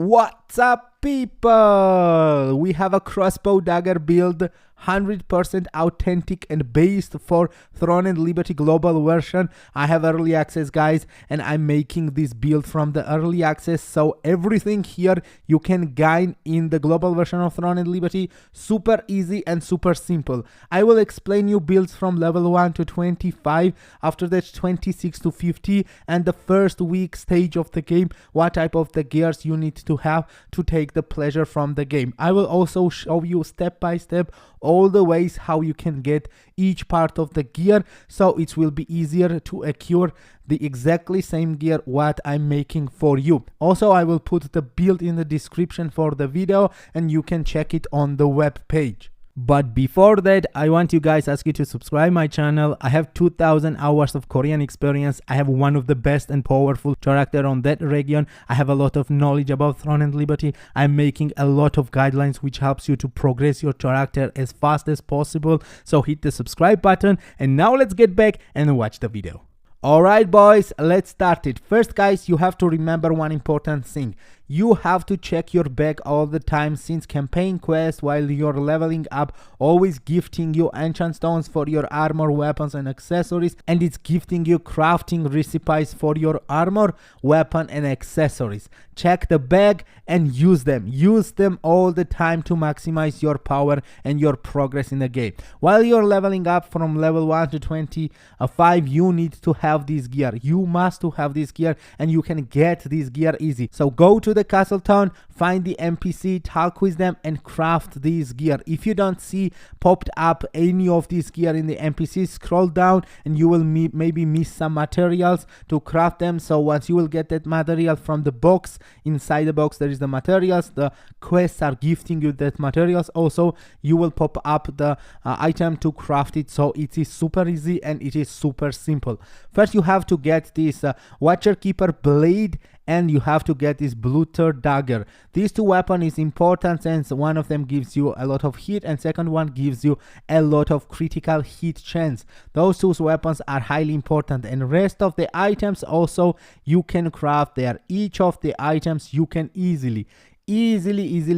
What's up, people? We have a Crossbow Dagger build, 100% authentic and based for Throne and Liberty global version. I have early access, guys, and I'm making this build from the early access, so everything here you can gain in the global version of Throne and Liberty. Super easy and super simple. I will explain you builds from level 1 to 25, after that 26 to 50, and the first week stage of the game, what type of the gears you need to have to take the pleasure from the game. I will also show you step by step all the ways how you can get each part of the gear, so it will be easier to acquire the exactly same gear what I'm making for you. Also, I will put the build in the description for the video and you can check it on the web page. But before that, I want you guys ask you to subscribe my channel. I have 2000 hours of Korean experience. I have one of the best and powerful character on that region. I have a lot of knowledge about Throne and Liberty. I'm making a lot of guidelines which helps you to progress your character as fast as possible. So hit the subscribe button, and now let's get back and watch the video. Alright boys, let's start it. First guys, you have to remember one important thing. You have to check your bag all the time, since campaign quest while you're leveling up always gifting you enchant stones for your armor, weapons and accessories, and it's gifting you crafting recipes for your armor, weapon and accessories. Check the bag and use them all the time to maximize your power and your progress in the game. While you're leveling up from level 1 to 25, you need to have this gear. You must to have this gear, and you can get this gear easy. So go to the castle town, find the NPC, talk with them and craft this gear. If you don't see popped up any of this gear in the NPC, scroll down and you will maybe miss some materials to craft them. So once you will get that material from the box, inside the box there is the materials, the quests are gifting you that materials. Also you will pop up the item to craft it, so it is super easy and it is super simple. First you have to get this Watcher Keeper blade, and you have to get this Bloodthirster dagger. These two weapons is important, since one of them gives you a lot of hit and second one gives you a lot of critical hit chance. Those two weapons are highly important, and rest of the items also you can craft there. Each of the items you can easily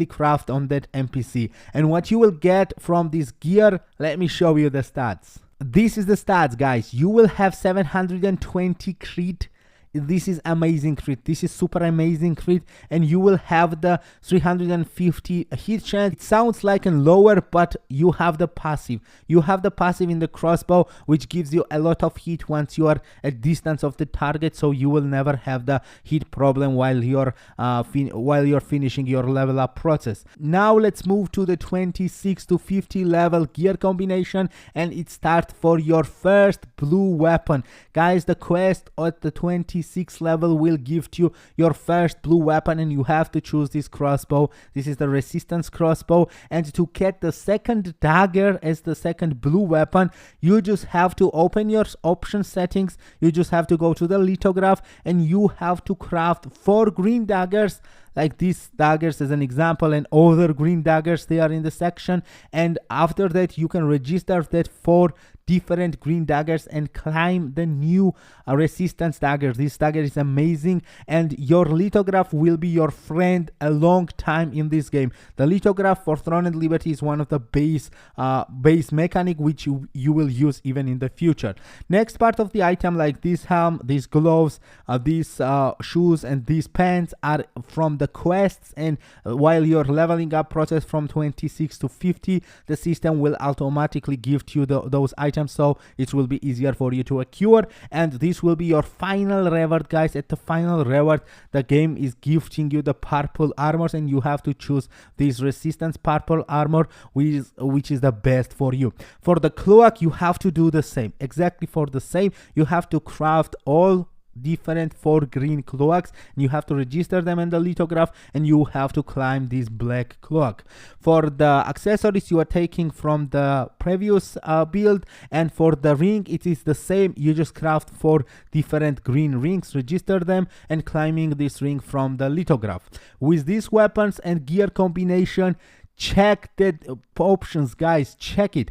craft on that NPC. And what you will get from this gear, let me show you the stats. This is the stats, guys. You will have 720 crit. This is amazing crit. This is super amazing crit, and you will have the 350 hit chance. It sounds like a lower, but you have the passive. You have the passive in the crossbow, which gives you a lot of hit once you are at distance of the target, so you will never have the hit problem while you're finishing your level up process. Now let's move to the 26 to 50 level gear combination, and it starts for your first blue weapon. Guys, the quest at the 26th level will give you your first blue weapon, and you have to choose this crossbow. This is the resistance crossbow, and to get the second dagger as the second blue weapon, you just have to open your option settings. You just have to go to the lithograph, and you have to craft 4 green daggers, like these daggers as an example, and other green daggers they are in the section. And after that you can register that 4 different green daggers and climb the new resistance dagger. This dagger is amazing, and your lithograph will be your friend a long time in this game. The lithograph for Throne and Liberty is one of the base mechanic which you will use even in the future. Next part of the item, like this helm, these gloves, these shoes and these pants, are from the quests, and while you're leveling up process from 26 to 50, the system will automatically gift you those items, so it will be easier for you to acquire. And this will be your final reward, guys. At the final reward, the game is gifting you the purple armors, and you have to choose this resistance purple armor, which is the best for you. For the cloak, you have to do the same, exactly for the same. You have to craft all different 4 green cloaks, and you have to register them in the lithograph, and you have to climb this black cloak. For the accessories, you are taking from the previous build, and for the ring it is the same. You just craft 4 different green rings, register them, and climbing this ring from the lithograph. With these weapons and gear combination, check that options, guys, check it.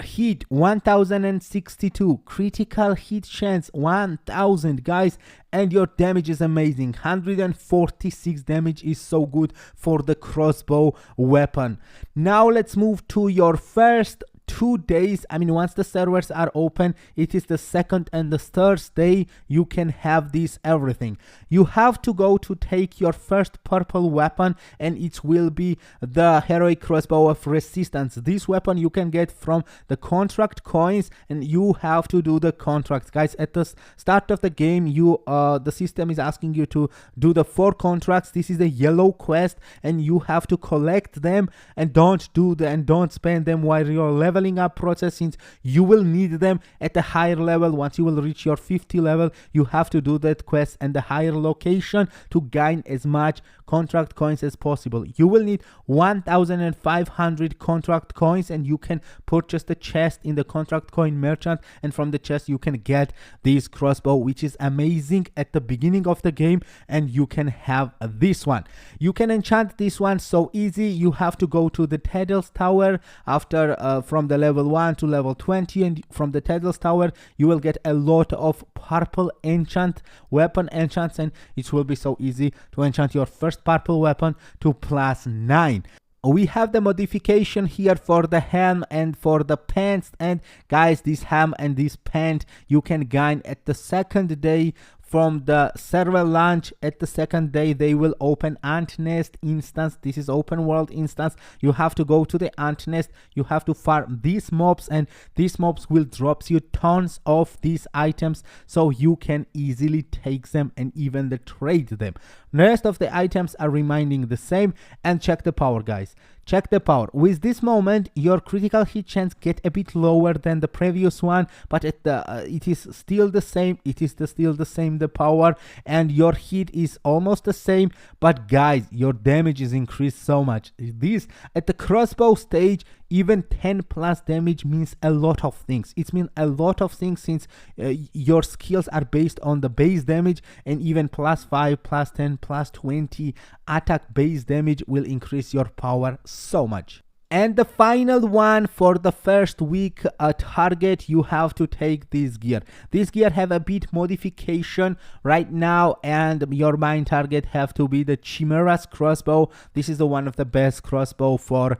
hit 1062, critical hit chance 1000 guys, and your damage is amazing. 146 damage is so good for the crossbow weapon. Now let's move to your first 2 days. I mean, once the servers are open, it is the second and the third day you can have this everything. You have to go to take your first purple weapon, and it will be the heroic crossbow of resistance. This weapon you can get from the contract coins, and you have to do the contracts, guys. At the start of the game, the system is asking you to do the 4 contracts. This is the yellow quest, and you have to collect them, and don't spend them while you're leveling up process, since you will need them at a higher level. Once you will reach your 50 level, you have to do that quest and the higher location to gain as much contract coins as possible. You will need 1500 contract coins, and you can purchase the chest in the contract coin merchant, and from the chest you can get this crossbow, which is amazing at the beginning of the game. And you can have this one. You can enchant this one so easy. You have to go to the Teddles Tower after from the level 1 to level 20, and from the Teddles Tower you will get a lot of purple weapon enchants, and it will be so easy to enchant your first purple weapon to +9. We have the modification here for the helm and for the pants, and guys, this helm and this pant you can gain at the second day from the server launch. At the second day they will open ant nest instance. This is open world instance. You have to go to the ant nest, you have to farm these mobs, and these mobs will drop you tons of these items, so you can easily take them and even trade them. The rest of the items are remaining the same. And check the power, guys. Check the power. With this moment, your critical hit chance get a bit lower than the previous one, but it is still the same. It is still the same, the power, and your hit is almost the same. But guys, your damage is increased so much. This at the crossbow stage, even 10+ damage means a lot of things. It means a lot of things, since your skills are based on the base damage, and even +5, +10, +20 attack base damage will increase your power so much. And the final one for the first week target, you have to take this gear. This gear have a bit modification right now, and your main target have to be the Chimera's crossbow. This is the one of the best crossbow for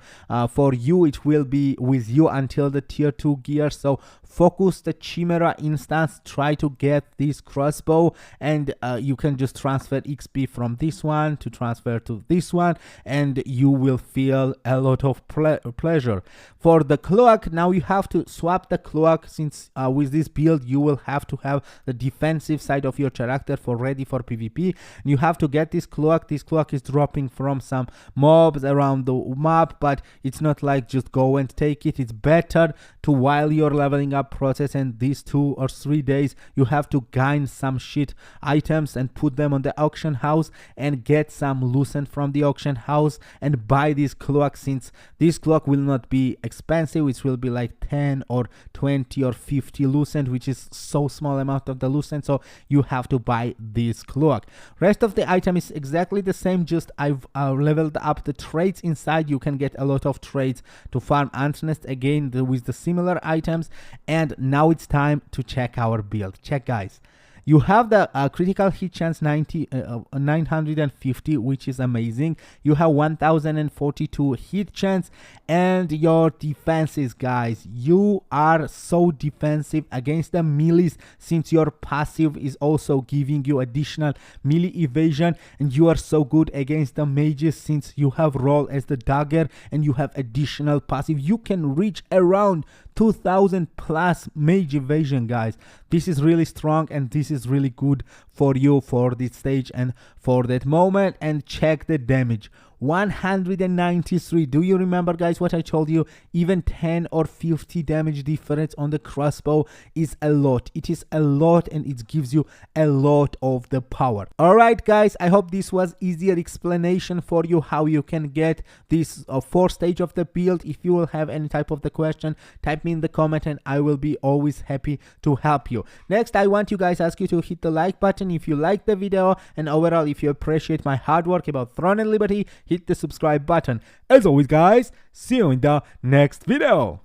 you. It will be with you until the tier 2 gear, so focus the Chimera instance, try to get this crossbow, and you can just transfer XP from this one to transfer to this one, and you will feel a lot of pleasure. For the cloak, now you have to swap the cloak, since with this build you will have to have the defensive side of your character ready for PvP. You have to get this cloak. This cloak is dropping from some mobs around the map, but it's not like just go and take it. It's better to, while you're leveling up process, and these 2 or 3 days you have to gain some shit items and put them on the auction house and get some lucent from the auction house and buy this cloak, since this cloak will not be expensive. It will be like 10 or 20 or 50 lucent, which is so small amount of the lucent, so you have to buy this cloak. Rest of the item is exactly the same, just I've leveled up the trades inside. You can get a lot of trades to farm ant nest again with the similar items. And now it's time to check our build. Check, guys. You have the critical hit chance 950, which is amazing. You have 1042 hit chance, and your defenses, guys, you are so defensive against the melees, since your passive is also giving you additional melee evasion, and you are so good against the mages, since you have role as the dagger and you have additional passive. You can reach around 2000+ mage evasion, guys. This is really strong, and this is really good for you for this stage and for that moment. And check the damage, 193. Do you remember, guys, what I told you? Even 10 or 50 damage difference on the crossbow is a lot. It is a lot, and it gives you a lot of the power. All right, guys, I hope this was easier explanation for you how you can get this 4th stage of the build. If you will have any type of the question, type me in the comment, and I will be always happy to help you. Next, I want you guys ask you to hit the like button if you like the video, and overall if you appreciate my hard work about Throne and Liberty, hit the subscribe button. As always, guys, see you in the next video.